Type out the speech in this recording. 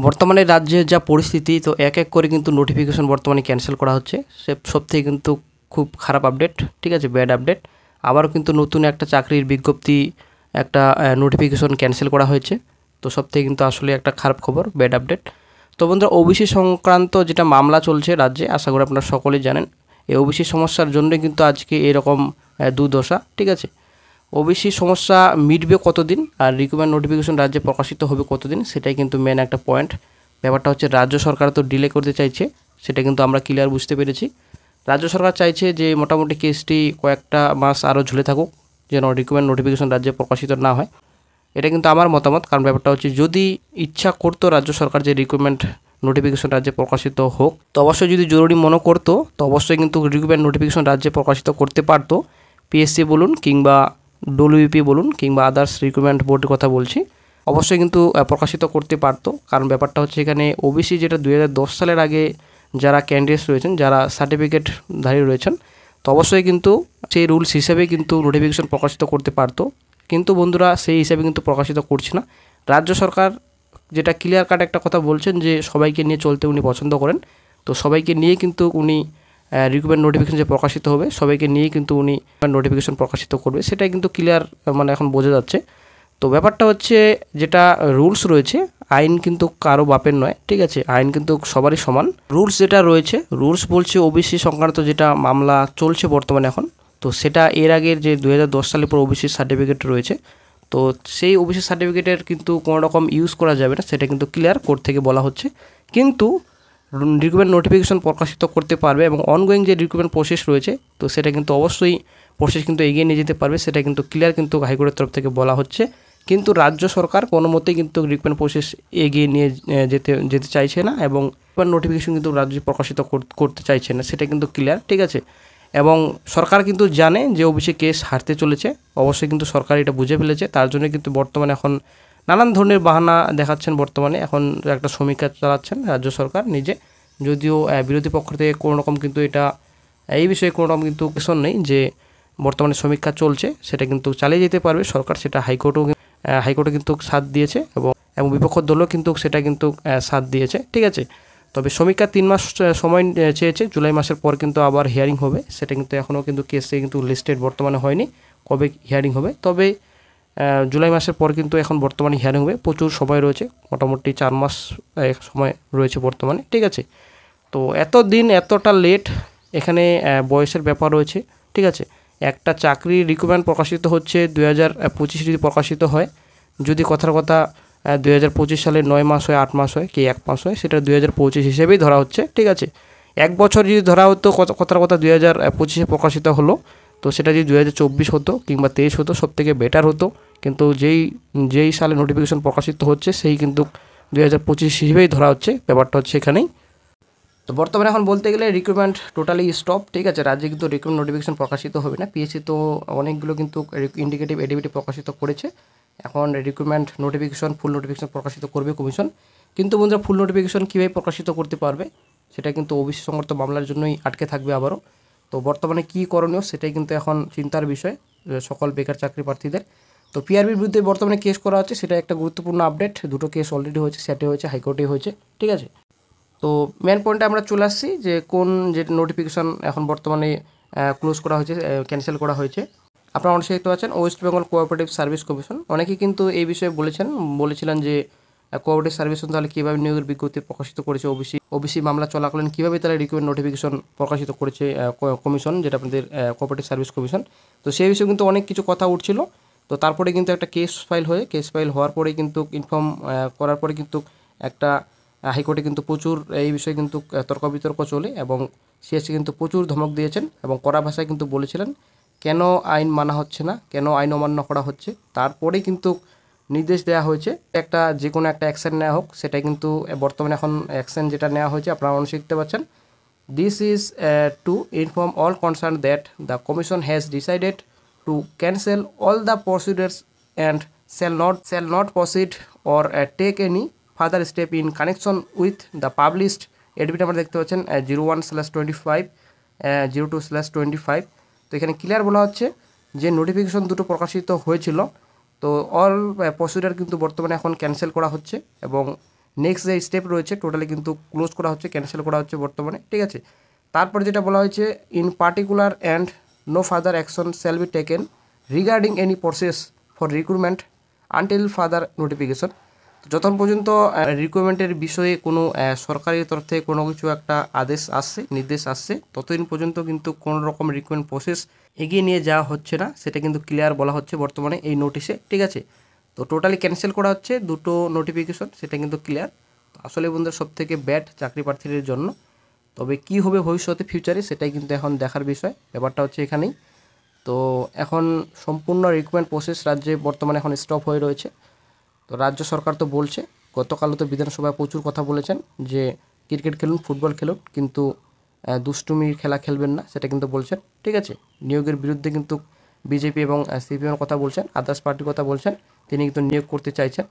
বর্তমানে রাজ্যের যা পরিস্থিতি, তো এক এক করে কিন্তু নোটিফিকেশন বর্তমানে ক্যান্সেল করা হচ্ছে। সব থেকে কিন্তু খুব খারাপ আপডেট, ঠিক আছে, ব্যাড আপডেট। আবারও কিন্তু নতুন একটা চাকরির বিজ্ঞপ্তি, একটা নোটিফিকেশন ক্যান্সেল করা হয়েছে। তো সব থেকে কিন্তু আসলে একটা খারাপ খবর, ব্যাড আপডেট। তো বন্ধুরা, ওবিসি সংক্রান্ত যেটা মামলা চলছে রাজ্যে, আশা করি আপনারা সকলেই জানেন। এই ওবিসি সমস্যার জন্য কিন্তু আজকে এরকম দুর্দশা, ঠিক আছে। ওবিসি সমস্যা মিটবে কতদিন, আর রিক্রুটমেন্ট নোটিফিকেশন রাজ্যে প্রকাশিত হবে কতদিন, সেটাই কিন্তু মেন একটা পয়েন্ট। ব্যাপারটা হচ্ছে রাজ্য সরকার তো ডিলে করতে চাইছে, সেটা কিন্তু আমরা ক্লিয়ার বুঝতে পেরেছি। রাজ্য সরকার চাইছে যে মোটামুটি কেসটি কয়েকটা মাস আরও ঝুলে থাকুক, যেন রিক্রুটমেন্ট নোটিফিকেশন রাজ্যে প্রকাশিত না হয়। এটা কিন্তু আমার মতামত, কারণ ব্যাপারটা হচ্ছে যদি ইচ্ছা করতো রাজ্য সরকার যে রিক্রুটমেন্ট নোটিফিকেশন রাজ্যে প্রকাশিত হোক, তো অবশ্যই যদি জরুরি মনে করতো, তো অবশ্যই কিন্তু রিক্রুটমেন্ট নোটিফিকেশন রাজ্যে প্রকাশিত করতে পারতো। পিএসসি বলুন কিংবা ডব্লিউপি বলুন কিংবা আদার্স রিক্রুটমেন্ট বোর্ডের কথা বলছি, অবশ্যই কিন্তু প্রকাশিত করতে পারতো। কারণ ব্যাপারটা হচ্ছে এখানে ওবিসি যেটা 2010 সালের আগে যারা ক্যান্ডিডেটস রয়েছেন, যারা সার্টিফিকেটধারী রয়েছেন, তো অবশ্যই কিন্তু সেই রুলস হিসেবে কিন্তু নোটিফিকেশন প্রকাশিত করতে পারতো। কিন্তু বন্ধুরা, সেই হিসাবে কিন্তু প্রকাশিত করছে না রাজ্য সরকার। যেটা ক্লিয়ার কাট একটা কথা বলছেন যে সবাইকে নিয়ে চলতে উনি পছন্দ করেন। তো সবাইকে নিয়ে কিন্তু উনি রিক্রুটমেন্ট নোটিফিকেশন যে প্রকাশিত হবে, সবাইকে নিয়ে কিন্তু উনি নোটিফিকেশন প্রকাশিত করবে, সেটাই কিন্তু ক্লিয়ার মানে এখন বোঝা যাচ্ছে। তো ব্যাপারটা হচ্ছে যেটা রুলস রয়েছে, আইন কিন্তু কারো বাপের নয়, ঠিক আছে। আইন কিন্তু সবারই সমান। রুলস যেটা রয়েছে, রুলস বলছে ওবিসি সংক্রান্ত যেটা মামলা চলছে বর্তমানে এখন, তো সেটা এর আগের যে 2010 সালের পর ওবিসি সার্টিফিকেট রয়েছে, তো সেই ওবিসি সার্টিফিকেটের কিন্তু কোনো রকম ইউজ করা যাবে না, সেটা কিন্তু ক্লিয়ার কোর্ট থেকে বলা হচ্ছে। কিন্তু রিক্রুটমেন্ট নোটিফিকেশন প্রকাশিত করতে পারবে এবং অনগোয়িং যে রিক্রুটমেন্ট প্রসেস রয়েছে, তো সেটা কিন্তু অবশ্যই প্রসেস কিন্তু এগিয়ে নিয়ে যেতে পারবে, সেটা কিন্তু ক্লিয়ার কিন্তু হাইকোর্টের তরফ থেকে বলা হচ্ছে। কিন্তু রাজ্য সরকার কোনো মতেই কিন্তু রিক্রুটমেন্ট প্রসেস এগিয়ে নিয়ে যেতে চাইছে না, এবং নোটিফিকেশন কিন্তু রাজ্য প্রকাশিত করতে চাইছে না, সেটা কিন্তু ক্লিয়ার, ঠিক আছে। এবং সরকার কিন্তু জানে যে ওবিসি কেস হারতে চলেছে, অবশ্যই কিন্তু সরকার এটা বুঝে ফেলেছে। তার জন্য কিন্তু বর্তমানে এখন নানান ধরনের বাহানা দেখাচ্ছেন। বর্তমানে এখন একটা সমীক্ষা চালাচ্ছেন রাজ্য সরকার নিজে, যদিও বিরোধী পক্ষ থেকে কোনো রকম কিন্তু এটা এই বিষয়ে কোনো রকম কিন্তু কোশ্চন নেই যে বর্তমানে সমীক্ষা চলছে, সেটা কিন্তু চালিয়ে যেতে পারবে সরকার, সেটা হাইকোর্টও কিন্তু সাথ দিয়েছে, এবং বিপক্ষ দলও কিন্তু সেটা কিন্তু সাথ দিয়েছে, ঠিক আছে। তবে সমীক্ষা 3 মাস সময় চেয়েছে, জুলাই মাসের পর কিন্তু আবার হিয়ারিং হবে, সেটা কিন্তু এখনও কিন্তু কেসে কিন্তু লিস্টেড বর্তমানে হয়নি কবে হিয়ারিং হবে। তবে জুলাই মাসের পর কিন্তু এখন বর্তমানে হিয়ারিং হবে, প্রচুর সময় রয়েছে, মোটামুটি 4 মাস সময় রয়েছে বর্তমানে, ঠিক আছে। তো এতদিন এতটা লেট, এখানে বয়সের ব্যাপার রয়েছে, ঠিক আছে। একটা চাকরির রিক্রুটমেন্ট প্রকাশিত হচ্ছে 2025 যদি প্রকাশিত হয়, যদি কথার কথা 2025 সালে 9 মাস হয়, 8 মাস হয় কি 1 মাস হয়, সেটা 2025 হিসেবেই ধরা হচ্ছে, ঠিক আছে। 1 বছর যদি ধরা হতো, কথার কথা 2025-এ প্রকাশিত হলো, তো সেটা যদি 2024 হতো কিংবা 23 হতো, সব থেকে বেটার হতো। কিন্তু যেই সালে নোটিফিকেশন প্রকাশিত হচ্ছে, সেই কিন্তু 2025 হিসেবেই ধরা হচ্ছে, ব্যাপারটা হচ্ছে এখানেই। তো বর্তমানে এখন বলতে গেলে রিক্রুটমেন্ট টোটালি স্টপ, ঠিক আছে। রাজ্যে কিন্তু রিক্রুটমেন্ট নোটিফিকেশন প্রকাশিত হবে না। পিএসসি তো অনেকগুলো কিন্তু ইন্ডিকেটিভ এডিবিটি প্রকাশিত করেছে, এখন রিক্রুটমেন্ট নোটিফিকেশন ফুল নোটিফিকেশন প্রকাশিত করবে কমিশন। কিন্তু বন্ধুরা, ফুল নোটিফিকেশন কীভাবে প্রকাশিত করতে পারবে, সেটা কিন্তু ওবিসি সংক্রান্ত মামলার জন্যই আটকে থাকবে আবারও। তো বর্তমানে কী করণীয়, সেটাই কিন্তু এখন চিন্তার বিষয় সকল বেকার চাকরি প্রার্থীদের। তো পিআরবির বিরুদ্ধে বর্তমানে কেস করা হচ্ছে, সেটা একটা গুরুত্বপূর্ণ আপডেট। 2টো কেস অলরেডি হয়েছে, সেটে হয়েছে, হাইকোর্টে হয়েছে, ঠিক আছে। তো মেন পয়েন্টে আমরা চলে আসছি যে কোন যে নোটিফিকেশন এখন বর্তমানে ক্লোজ করা হয়েছে, ক্যান্সেল করা হয়েছে। আপনারা অনেকে দেখতে পাচ্ছেন West Bengal cooperative service commission. অনেকেই কিন্তু এই বিষয়ে বলেছিলেন যে কোঅপারেটিভ সার্ভিস তাহলে কীভাবে নিয়োগের বিজ্ঞপ্তি প্রকাশিত করেছে, ওবিসি মামলা চলাকালীন কীভাবে তারা রিক্রুটমেন্ট নোটিফিকেশন প্রকাশিত করেছে কমিশন, যেটা আপনাদের কোঅপারেটিভ সার্ভিস কমিশন। তো সেই বিষয়ে কিন্তু অনেক কিছু কথা উঠছিল। তো তারপরে কিন্তু একটা কেস ফাইল হওয়ার পরে কিন্তু ইনফর্ম করার পরে কিন্তু একটা হাইকোর্টে কিন্তু প্রচুর এই বিষয়ে কিন্তু তর্ক বিতর্ক চলে, এবং সিএসসি কিন্তু প্রচুর ধমক দিয়েছেন এবং কড়া ভাষায় কিন্তু বলেছিলেন কেন আইন মানা হচ্ছে না, কেন আইন অমান্য করা হচ্ছে। তারপরেই কিন্তু নির্দেশ দেওয়া হয়েছে একটা যে কোনো একটা অ্যাকশন নেওয়া হোক, সেটা কিন্তু বর্তমানে এখন অ্যাকশন যেটা নেওয়া হয়েছে আপনারা অনেক দেখতে পাচ্ছেন। This is to inform all concern that the commission has decided to cancel all the procedures and shall not proceed or take any further step in connection with the published admit আমরা দেখতে পাচ্ছেন 01/25 02/25। তো এখানে clear বলা হচ্ছে যে notification দুটো প্রকাশিত হয়েছিল, তো অল প্রসিডিউর কিন্তু বর্তমানে এখন ক্যান্সেল করা হচ্ছে, এবং নেক্সট যে স্টেপ রয়েছে টোটালি কিন্তু ক্লোজ করা হচ্ছে, ক্যান্সেল করা হচ্ছে বর্তমানে, ঠিক আছে। তারপর যেটা বলা হয়েছে, in particular and no further action shall be taken regarding any process for recruitment until further notification. যতক্ষণ পর্যন্ত রিক্রুটমেন্টের বিষয়ে কোনো সরকারি তরফ থেকে কোনো কিছু একটা আদেশ আসছে, নির্দেশ আসছে, ততদিন পর্যন্ত কিন্তু কোনো রকম রিক্রুটমেন্ট প্রসেস এগিয়ে নিয়ে যাওয়া হচ্ছে না, সেটা কিন্তু ক্লিয়ার বলা হচ্ছে বর্তমানে এই নোটিশে, ঠিক আছে। তো টোটালি ক্যান্সেল করা হচ্ছে দুটো নোটিফিকেশন, সেটা কিন্তু ক্লিয়ার। আসলে বন্ধুরা সব থেকে ব্যাড চাকরি প্রার্থীদের জন্য। তবে কি হবে ভবিষ্যতে ফিউচারে সেটাই কিন্তু এখন দেখার বিষয়, ব্যাপারটা হচ্ছে এখানেই। তো এখন সম্পূর্ণ রিক্রুটমেন্ট প্রসেস রাজ্যে বর্তমানে এখন স্টপ হয়ে রয়েছে। তো রাজ্য সরকার তো বলছে, গতকালও তো বিধানসভায় প্রচুর কথা বলেছেন যে ক্রিকেট খেলুন, ফুটবল খেলুন, কিন্তু দুষ্টুমির খেলা খেলবেন না, সেটা কিন্তু বলছেন, ঠিক আছে। নিয়োগের বিরুদ্ধে কিন্তু বিজেপি এবং সিপিএমের কথা বলছেন, আদার্স পার্টির কথা বলছেন, তিনি কিন্তু নিয়োগ করতে চাইছেন।